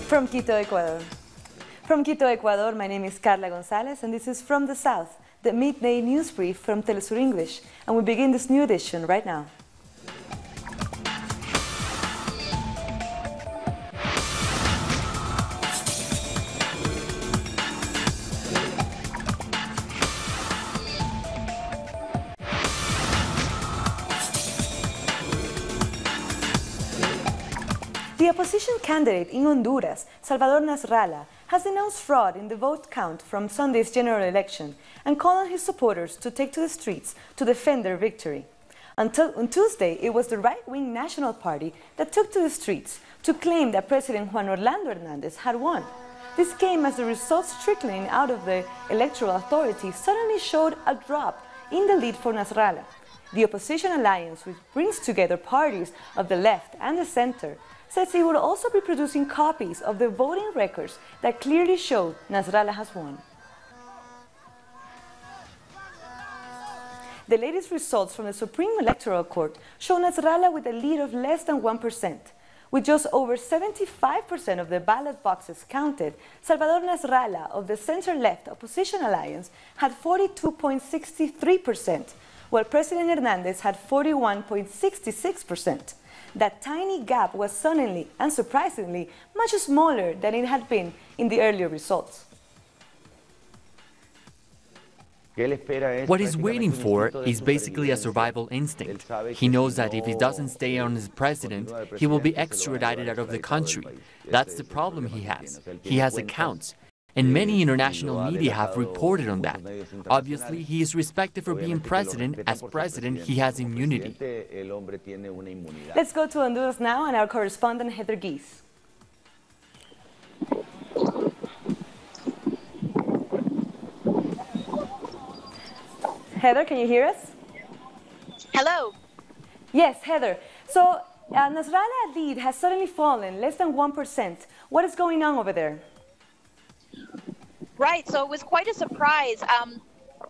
From Quito, Ecuador. From Quito, Ecuador, my name is Carla Gonzalez, and this is From the South, the midday news brief from Telesur English, and we begin this new edition right now. The opposition candidate in Honduras, Salvador Nasralla, has denounced fraud in the vote count from Sunday's general election and called on his supporters to take to the streets to defend their victory. On Tuesday, it was the right-wing National Party that took to the streets to claim that President Juan Orlando Hernandez had won. This came as the results trickling out of the electoral authorities suddenly showed a drop in the lead for Nasralla. The opposition alliance, which brings together parties of the left and the center, says it will also be producing copies of the voting records that clearly show Nasralla has won. The latest results from the Supreme Electoral Court show Nasralla with a lead of less than 1%. With just over 75% of the ballot boxes counted, Salvador Nasralla of the center-left opposition alliance had 42.63%, while President Hernandez had 41.66%. That tiny gap was suddenly and surprisingly much smaller than it had been in the earlier results. What he's waiting for is basically a survival instinct. He knows that if he doesn't stay on as president, he will be extradited out of the country. That's the problem he has. He has accounts. And many international media have reported on that. Obviously, he is respected for being president. As president, he has immunity. Let's go to Honduras now and our correspondent Heather Geese. Heather, can you hear us? Hello. Yes, Heather. So Nasrallah lead has suddenly fallen, less than 1%. What is going on over there? Right, so it was quite a surprise.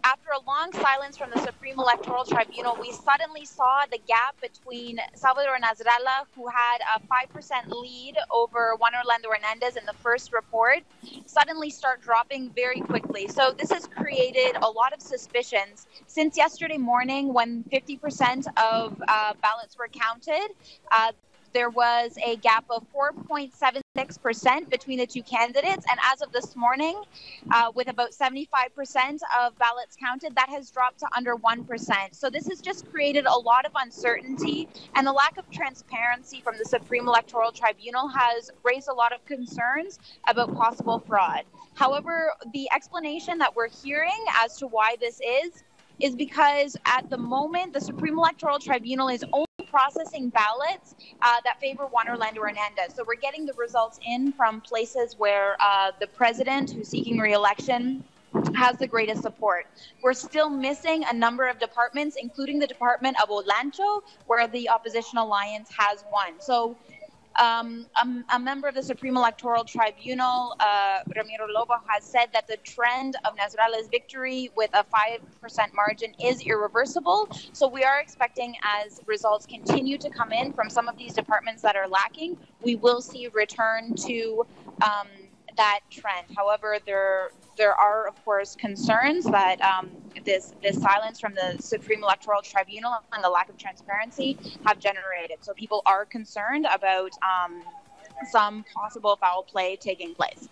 After a long silence from the Supreme Electoral Tribunal, we suddenly saw the gap between Salvador Nasralla, who had a 5% lead over Juan Orlando Hernandez in the first report, suddenly start dropping very quickly. So this has created a lot of suspicions. Since yesterday morning, when 50% of ballots were counted, there was a gap of 4.76% between the two candidates. And as of this morning, with about 75% of ballots counted, that has dropped to under 1%. So this has just created a lot of uncertainty, and the lack of transparency from the Supreme Electoral Tribunal has raised a lot of concerns about possible fraud. However, the explanation that we're hearing as to why this is because at the moment, the Supreme Electoral Tribunal is only processing ballots that favor Juan Orlando Hernandez. So we're getting the results in from places where the president, who's seeking re-election, has the greatest support. We're still missing a number of departments, including the Department of Olancho, where the opposition alliance has won. So a member of the Supreme Electoral Tribunal, Ramiro Lobo, has said that the trend of Nasralla's victory with a 5% margin is irreversible. So we are expecting, as results continue to come in from some of these departments that are lacking, we will see a return to that trend. However, there are, of course, concerns that this silence from the Supreme Electoral Tribunal and the lack of transparency have generated. So people are concerned about some possible foul play taking place.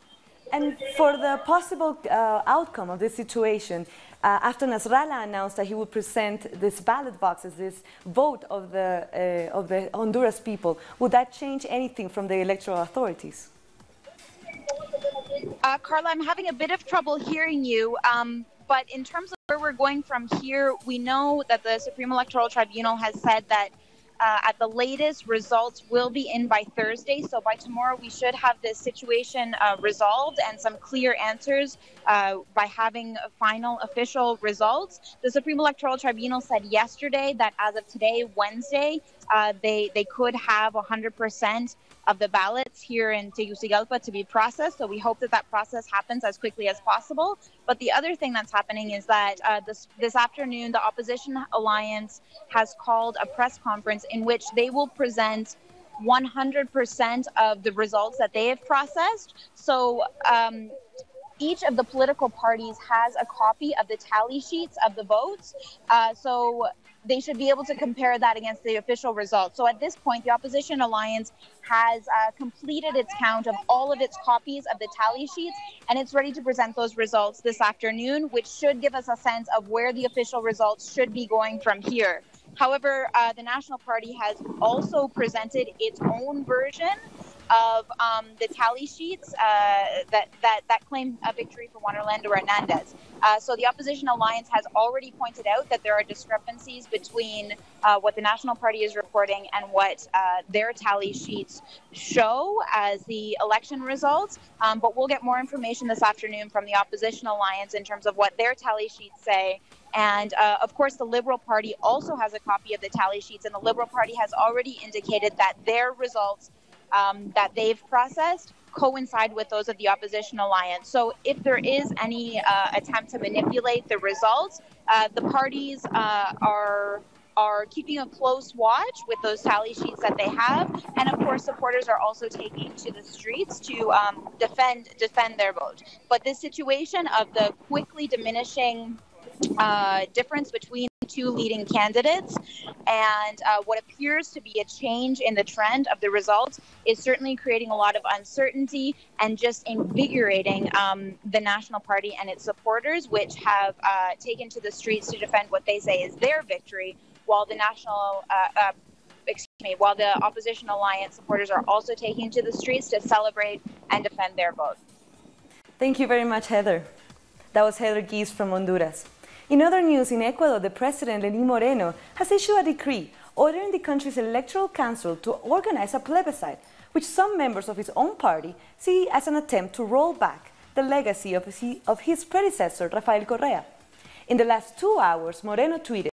And for the possible outcome of this situation, after Nasralla announced that he would present this ballot boxes, this vote of the Honduras people, would that change anything from the electoral authorities? Carla, I'm having a bit of trouble hearing you, but in terms of where we're going from here, we know that the Supreme Electoral Tribunal has said that at the latest, results will be in by Thursday. So by tomorrow, we should have this situation resolved and some clear answers by having final official results. The Supreme Electoral Tribunal said yesterday that as of today, Wednesday, they could have 100% of the ballots here in Tegucigalpa to be processed. So we hope that that process happens as quickly as possible. But the other thing that's happening is that this afternoon, the Opposition Alliance has called a press conference in which they will present 100% of the results that they have processed. So each of the political parties has a copy of the tally sheets of the votes. So they should be able to compare that against the official results. So at this point, the opposition alliance has completed its count of all of its copies of the tally sheets, and it's ready to present those results this afternoon, which should give us a sense of where the official results should be going from here. However, the National Party has also presented its own version of the tally sheets that claim a victory for Juan Orlando Hernandez. So the opposition alliance has already pointed out that there are discrepancies between what the National Party is reporting and what their tally sheets show as the election results. But we'll get more information this afternoon from the opposition alliance in terms of what their tally sheets say. And of course, the Liberal Party also has a copy of the tally sheets, and the Liberal Party has already indicated that their results that they've processed coincide with those of the opposition alliance. So if there is any attempt to manipulate the results, the parties are keeping a close watch with those tally sheets that they have. And of course, supporters are also taking to the streets to defend their vote. But this situation of the quickly diminishing difference between the two leading candidates and what appears to be a change in the trend of the results is certainly creating a lot of uncertainty and just invigorating the National Party and its supporters, which have taken to the streets to defend what they say is their victory, while the while the opposition alliance supporters are also taking to the streets to celebrate and defend their vote. Thank you very much, Heather. That was Heather Gies from Honduras. In other news, in Ecuador, the president, Lenín Moreno, has issued a decree ordering the country's electoral council to organize a plebiscite, which some members of his own party see as an attempt to roll back the legacy of his predecessor, Rafael Correa. In the last 2 hours, Moreno tweeted,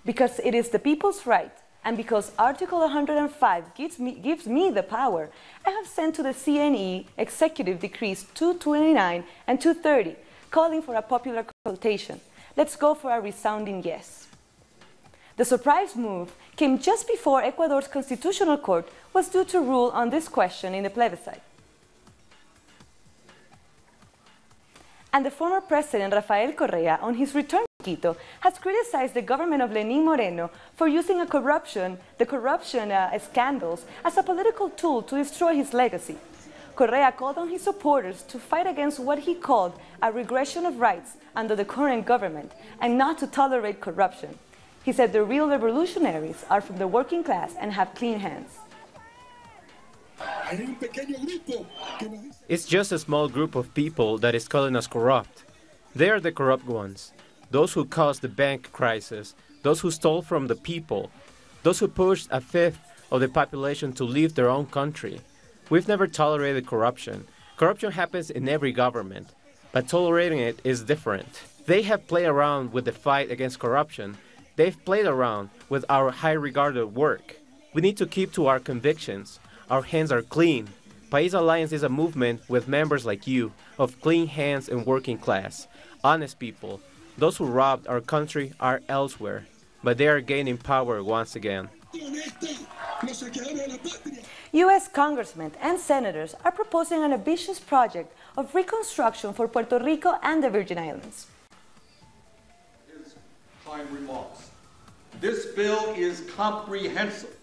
"Because it is the people's right, and because Article 105 gives me the power, I have sent to the CNE Executive Decrees 229 and 230, calling for a popular consultation. Let's go for a resounding yes." The surprise move came just before Ecuador's Constitutional Court was due to rule on this question in the plebiscite. And the former president, Rafael Correa, on his return to Quito, has criticized the government of Lenín Moreno for using the corruption scandals as a political tool to destroy his legacy. Correa called on his supporters to fight against what he called a regression of rights under the current government and not to tolerate corruption. He said the real revolutionaries are from the working class and have clean hands. It's just a small group of people that is calling us corrupt. They are the corrupt ones, those who caused the bank crisis, those who stole from the people, those who pushed a fifth of the population to leave their own country. We've never tolerated corruption. Corruption happens in every government, but tolerating it is different. They have played around with the fight against corruption. They've played around with our high-regarded work. We need to keep to our convictions. Our hands are clean. País Alliance is a movement with members like you, of clean hands and working class. Honest people. Those who robbed our country are elsewhere, but they are gaining power once again. U.S. congressmen and senators are proposing an ambitious project of reconstruction for Puerto Rico and the Virgin Islands. His kind remarks. This bill is comprehensive.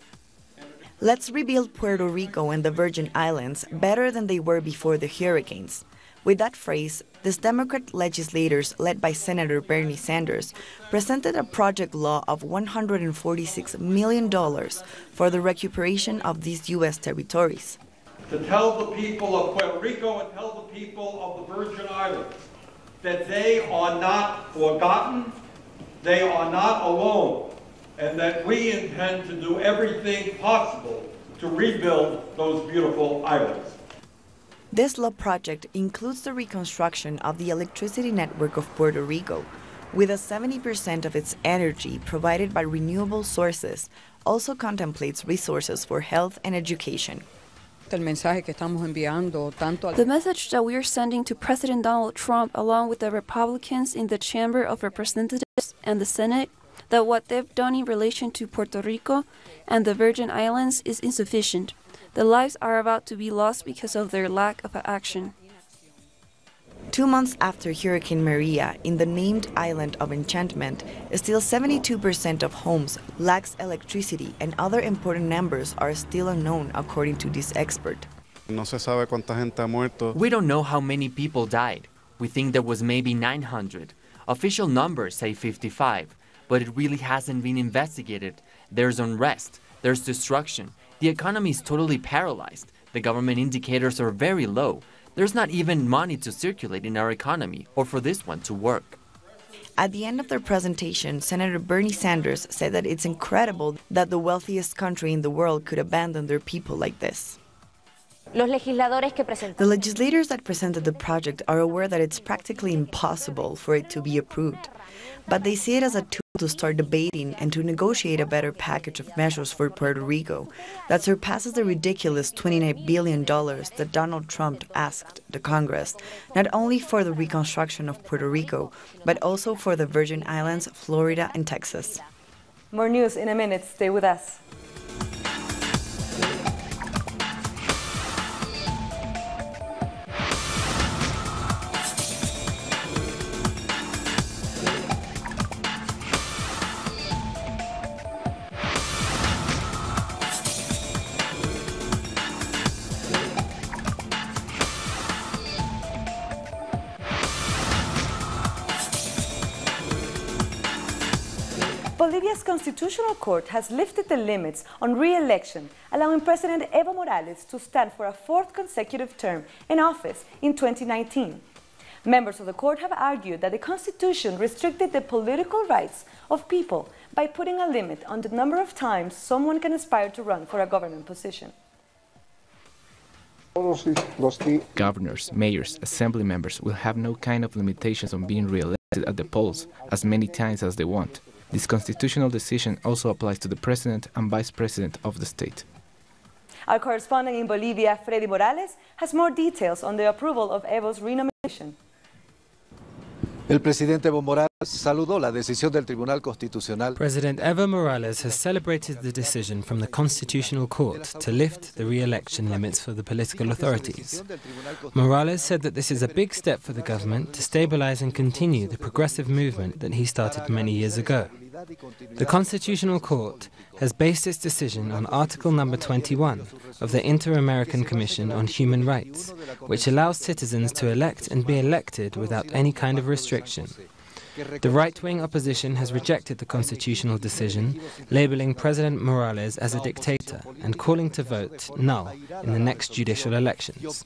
Let's rebuild Puerto Rico and the Virgin Islands better than they were before the hurricanes. With that phrase, these Democrat legislators, led by Senator Bernie Sanders, presented a project law of $146 million for the recuperation of these U.S. territories. To tell the people of Puerto Rico and tell the people of the Virgin Islands that they are not forgotten, they are not alone, and that we intend to do everything possible to rebuild those beautiful islands. This law project includes the reconstruction of the electricity network of Puerto Rico, with 70% of its energy provided by renewable sources. Also contemplates resources for health and education. The message that we are sending to President Donald Trump, along with the Republicans in the Chamber of Representatives and the Senate, that what they've done in relation to Puerto Rico and the Virgin Islands is insufficient. The lives are about to be lost because of their lack of action. 2 months after Hurricane Maria, in the named island of Enchantment, still 72% of homes lacks electricity and other important numbers are still unknown, according to this expert. We don't know how many people died. We think there was maybe 900. Official numbers say 55, but it really hasn't been investigated. There's unrest, there's destruction. The economy is totally paralyzed. The government indicators are very low. There's not even money to circulate in our economy or for this one to work. At the end of their presentation, Senator Bernie Sanders said that it's incredible that the wealthiest country in the world could abandon their people like this. The legislators that presented the project are aware that it's practically impossible for it to be approved, but they see it as a tool to start debating and to negotiate a better package of measures for Puerto Rico that surpasses the ridiculous $29 billion that Donald Trump asked the Congress, not only for the reconstruction of Puerto Rico, but also for the Virgin Islands, Florida, and Texas. More news in a minute. Stay with us. Bolivia's Constitutional Court has lifted the limits on re-election, allowing President Evo Morales to stand for a fourth consecutive term in office in 2019. Members of the court have argued that the Constitution restricted the political rights of people by putting a limit on the number of times someone can aspire to run for a government position. Governors, mayors, assembly members will have no kind of limitations on being re-elected at the polls as many times as they want. This constitutional decision also applies to the president and vice president of the state. Our correspondent in Bolivia, Freddy Morales, has more details on the approval of Evo's renomination. El presidente Evo Morales saludó la decisión del Tribunal Constitucional. President Evo Morales has celebrated the decision from the Constitutional Court to lift the re-election limits for the political authorities. Morales said that this is a big step for the government to stabilize and continue the progressive movement that he started many years ago. The Constitutional Court has based its decision on Article number 21 of the Inter-American Commission on Human Rights, which allows citizens to elect and be elected without any kind of restriction. The right-wing opposition has rejected the constitutional decision, labeling President Morales as a dictator and calling to vote null in the next judicial elections.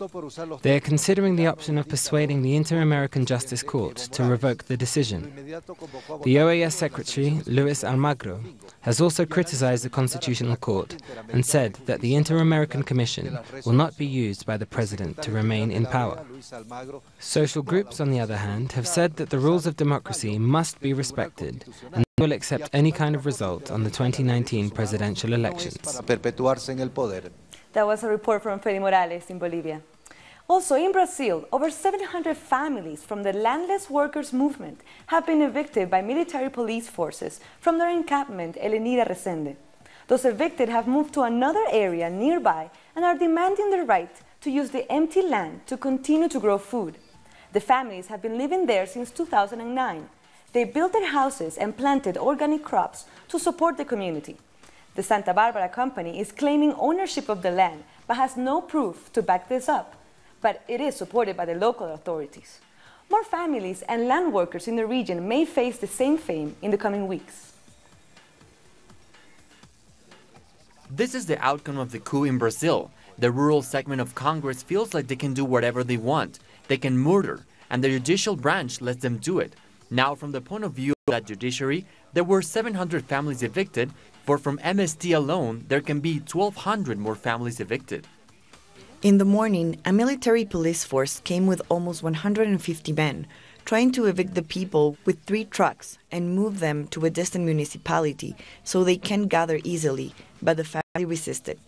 They are considering the option of persuading the Inter-American Justice Court to revoke the decision. The OAS Secretary, Luis Almagro, has also criticized the Constitutional Court and said that the Inter-American Commission will not be used by the President to remain in power. Social groups, on the other hand, have said that the rules of democracy must be respected and they will accept any kind of result on the 2019 presidential elections. That was a report from Freddy Morales in Bolivia. Also in Brazil, over 700 families from the landless workers movement have been evicted by military police forces from their encampment Elenida Resende. Those evicted have moved to another area nearby and are demanding the right to use the empty land to continue to grow food. The families have been living there since 2009. They built their houses and planted organic crops to support the community. The Santa Barbara company is claiming ownership of the land but has no proof to back this up. But it is supported by the local authorities. More families and land workers in the region may face the same fate in the coming weeks. This is the outcome of the coup in Brazil. The rural segment of Congress feels like they can do whatever they want. They can murder, and the judicial branch lets them do it. Now, from the point of view of that judiciary, there were 700 families evicted, but from MST alone, there can be 1,200 more families evicted. In the morning, a military police force came with almost 150 men, trying to evict the people with 3 trucks and move them to a distant municipality so they can gather easily, but the family resisted.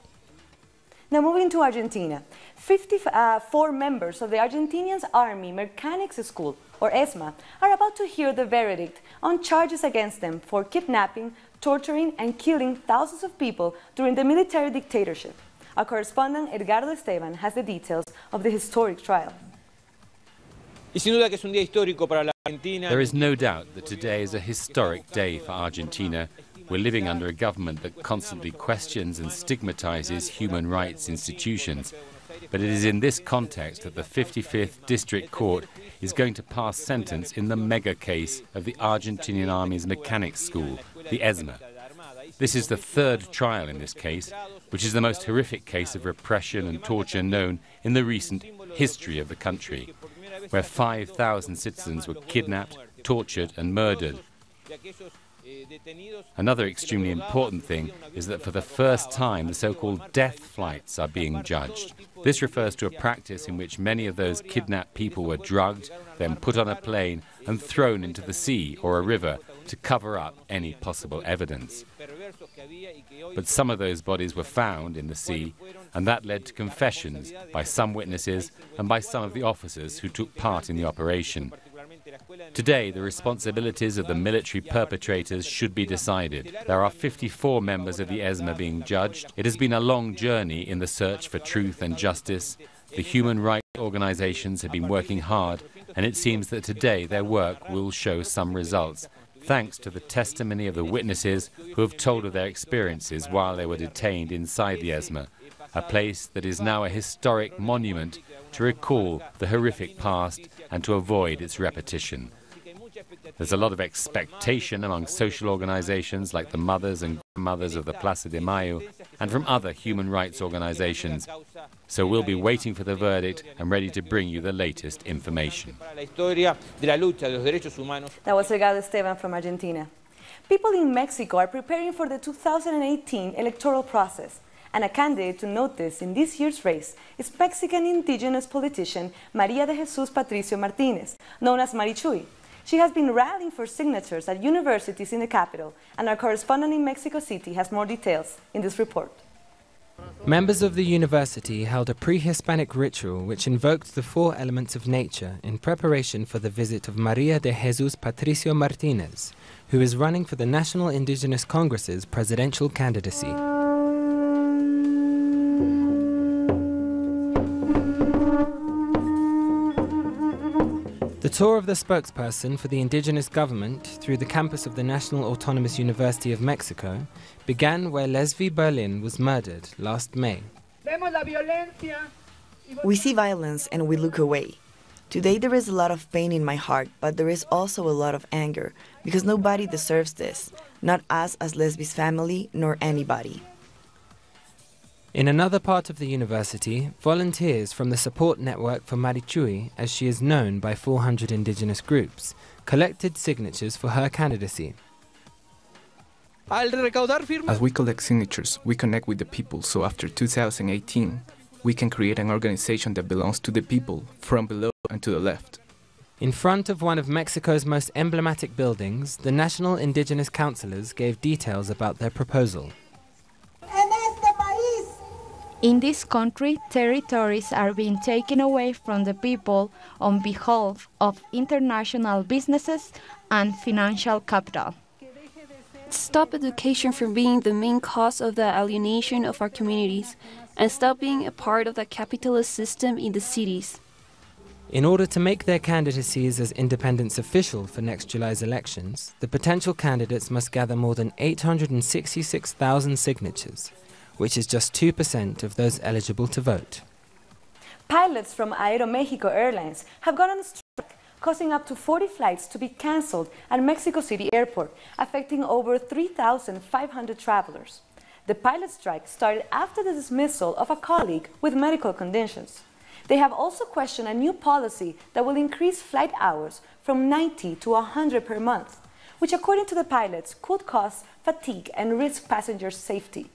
Now moving to Argentina, 54 members of the Argentinian Army Mechanics School, or ESMA, are about to hear the verdict on charges against them for kidnapping, torturing and killing thousands of people during the military dictatorship. Our correspondent Edgardo Esteban has the details of the historic trial. There is no doubt that today is a historic day for Argentina. We're living under a government that constantly questions and stigmatizes human rights institutions. But it is in this context that the 55th District Court is going to pass sentence in the mega case of the Argentinian Army's Mechanics School, the ESMA. This is the third trial in this case, which is the most horrific case of repression and torture known in the recent history of the country, where 5,000 citizens were kidnapped, tortured and murdered. Another extremely important thing is that for the first time the so-called death flights are being judged. This refers to a practice in which many of those kidnapped people were drugged, then put on a plane and thrown into the sea or a river to cover up any possible evidence. But some of those bodies were found in the sea, and that led to confessions by some witnesses and by some of the officers who took part in the operation. Today, the responsibilities of the military perpetrators should be decided. There are 54 members of the ESMA being judged. It has been a long journey in the search for truth and justice. The human rights organizations have been working hard, and it seems that today their work will show some results, thanks to the testimony of the witnesses who have told of their experiences while they were detained inside the ESMA, a place that is now a historic monument to recall the horrific past and to avoid its repetition. There's a lot of expectation among social organizations like the mothers and grandmothers of the Plaza de Mayo and from other human rights organizations. So we'll be waiting for the verdict and ready to bring you the latest information. That was Edgardo Esteban from Argentina. People in Mexico are preparing for the 2018 electoral process. And a candidate to note this in this year's race is Mexican indigenous politician María de Jesús Patricio Martínez, known as Marichuy. She has been rallying for signatures at universities in the capital, and our correspondent in Mexico City has more details in this report. Members of the university held a pre-Hispanic ritual which invoked the 4 elements of nature in preparation for the visit of María de Jesús Patricio Martínez, who is running for the National Indigenous Congress's presidential candidacy. The tour of the spokesperson for the indigenous government through the campus of the National Autonomous University of Mexico began where Leslie Berlin was murdered last May. We see violence and we look away. Today there is a lot of pain in my heart, but there is also a lot of anger, because nobody deserves this, not us as Leslie's family, nor anybody. In another part of the university, volunteers from the support network for Marichuy, as she is known by 400 indigenous groups, collected signatures for her candidacy. As we collect signatures, we connect with the people, so after 2018, we can create an organization that belongs to the people, from below and to the left. In front of one of Mexico's most emblematic buildings, the National Indigenous Councillors gave details about their proposal. In this country, territories are being taken away from the people on behalf of international businesses and financial capital. Stop education from being the main cause of the alienation of our communities, and stop being a part of the capitalist system in the cities. In order to make their candidacies as independents official for next July's elections, the potential candidates must gather more than 866,000 signatures, which is just 2% of those eligible to vote. Pilots from Aeromexico Airlines have gone on strike, causing up to 40 flights to be cancelled at Mexico City Airport, affecting over 3,500 travelers. The pilot strike started after the dismissal of a colleague with medical conditions. They have also questioned a new policy that will increase flight hours from 90 to 100 per month, which according to the pilots could cause fatigue and risk passengers' safety.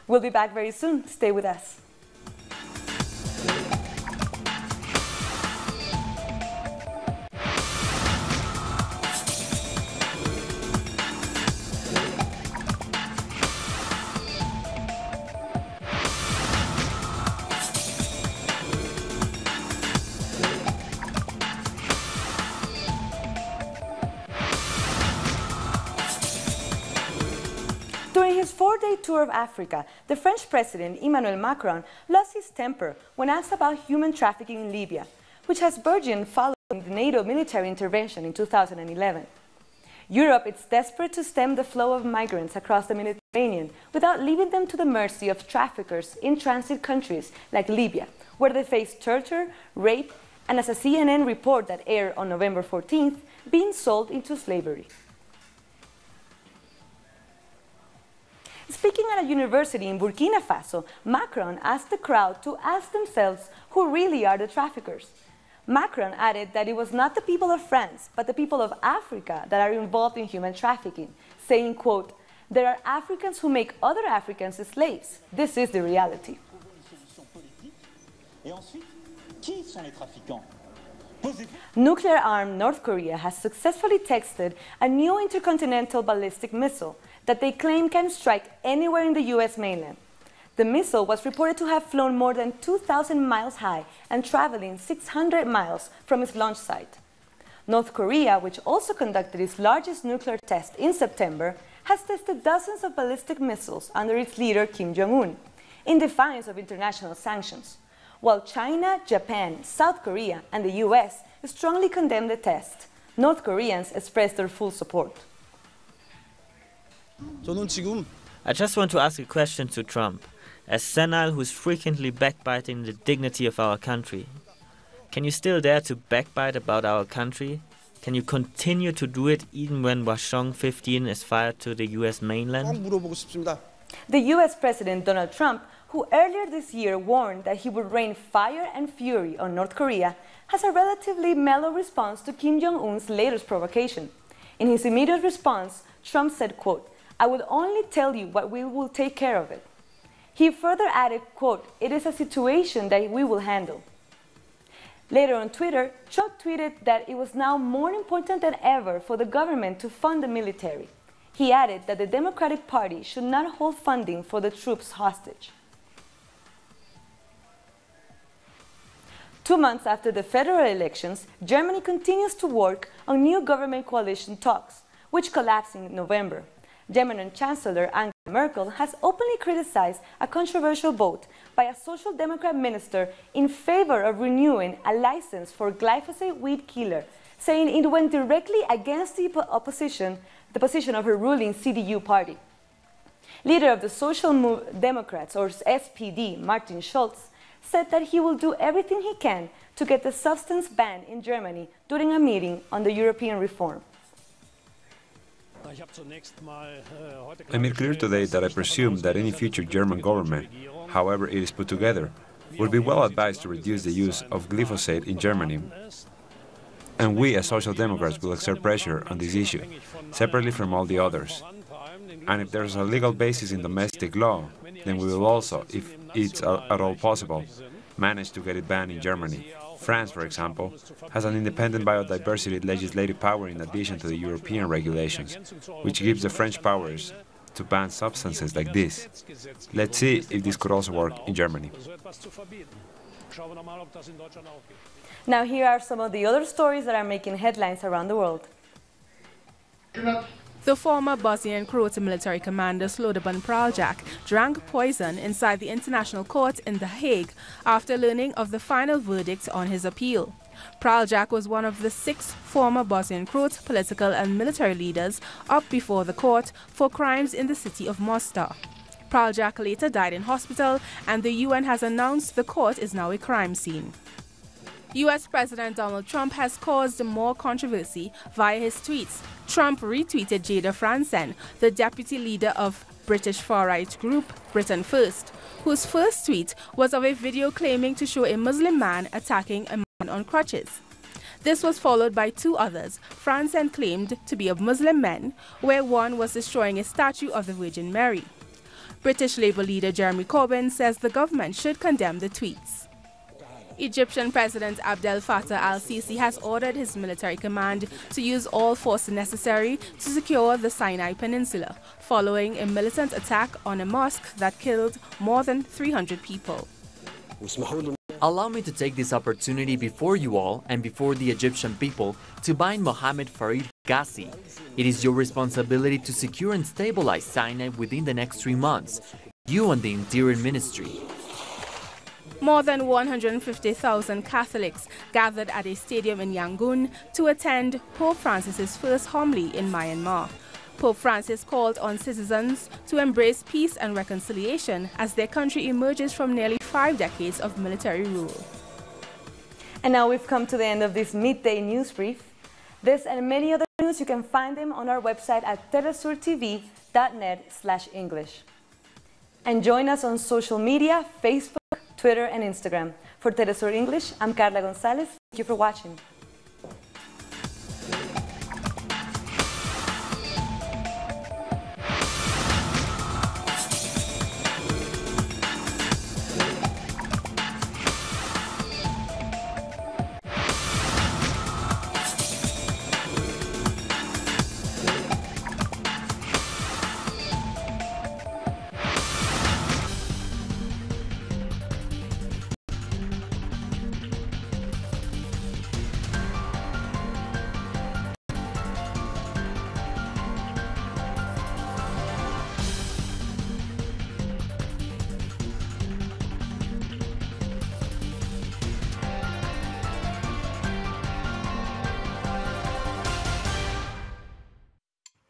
We'll be back very soon. Stay with us. During his 4-day tour of Africa, the French president, Emmanuel Macron, lost his temper when asked about human trafficking in Libya, which has burgeoned following the NATO military intervention in 2011. Europe is desperate to stem the flow of migrants across the Mediterranean without leaving them to the mercy of traffickers in transit countries like Libya, where they face torture, rape, and as a CNN report that aired on November 14th, being sold into slavery. Speaking at a university in Burkina Faso, Macron asked the crowd to ask themselves who really are the traffickers. Macron added that it was not the people of France, but the people of Africa that are involved in human trafficking, saying, quote, "There are Africans who make other Africans slaves. This is the reality." Nuclear-armed North Korea has successfully tested a new intercontinental ballistic missile that they claim can strike anywhere in the U.S. mainland. The missile was reported to have flown more than 2,000 miles high and traveling 600 miles from its launch site. North Korea, which also conducted its largest nuclear test in September, has tested dozens of ballistic missiles under its leader Kim Jong-un, in defiance of international sanctions, while China, Japan, South Korea, and the U.S. strongly condemned the test. North Koreans expressed their full support. I just want to ask a question to Trump. As senile who is frequently backbiting the dignity of our country, can you still dare to backbite about our country? Can you continue to do it even when Washong 15 is fired to the U.S. mainland? The U.S. President Donald Trump, who earlier this year warned that he would rain fire and fury on North Korea, has a relatively mellow response to Kim Jong-un's latest provocation. In his immediate response, Trump said, quote, "I will only tell you what we will take care of it." He further added, quote, "It is a situation that we will handle." Later on Twitter, Trump tweeted that it was now more important than ever for the government to fund the military. He added that the Democratic Party should not hold funding for the troops hostage. 2 months after the federal elections, Germany continues to work on new government coalition talks, which collapsed in November. German Chancellor Angela Merkel has openly criticized a controversial vote by a Social Democrat minister in favor of renewing a license for glyphosate weed killer, saying it went directly against the position of her ruling CDU party. Leader of the Social Democrats, or SPD, Martin Schulz, said that he will do everything he can to get the substance banned in Germany during a meeting on the European reform. I made clear today that I presume that any future German government, however it is put together, would be well advised to reduce the use of glyphosate in Germany. And we, as Social Democrats, will exert pressure on this issue, separately from all the others. And if there's a legal basis in domestic law, then we will also, if it's at all possible, manage to get it banned in Germany. France, for example, has an independent biodiversity legislative power in addition to the European regulations, which gives the French powers to ban substances like this. Let's see if this could also work in Germany. Now here are some of the other stories that are making headlines around the world. The former Bosnian Croat military commander Slobodan Praljak drank poison inside the International Court in The Hague after learning of the final verdict on his appeal. Praljak was one of the 6 former Bosnian Croat political and military leaders up before the court for crimes in the city of Mostar. Praljak later died in hospital, and the UN has announced the court is now a crime scene. U.S. President Donald Trump has caused more controversy via his tweets. Trump retweeted Jada Fransen, the deputy leader of British far-right group Britain First, whose first tweet was of a video claiming to show a Muslim man attacking a man on crutches. This was followed by 2 others Fransen claimed to be of Muslim men, where one was destroying a statue of the Virgin Mary. British Labour leader Jeremy Corbyn says the government should condemn the tweets. Egyptian President Abdel Fattah al-Sisi has ordered his military command to use all force necessary to secure the Sinai Peninsula, following a militant attack on a mosque that killed more than 300 people. Allow me to take this opportunity before you all and before the Egyptian people to bind Mohammed Farid Gazi. It is your responsibility to secure and stabilize Sinai within the next 3 months. You and the Interior Ministry. More than 150,000 Catholics gathered at a stadium in Yangon to attend Pope Francis's first homily in Myanmar. Pope Francis called on citizens to embrace peace and reconciliation as their country emerges from nearly 5 decades of military rule. And now we've come to the end of this midday news brief. This and many other news, you can find them on our website at telesurtv.net/English. And join us on social media, Facebook, Twitter, and Instagram. For Telesur English, I'm Carla Gonzalez. Thank you for watching.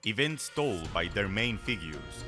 Events told by their main figures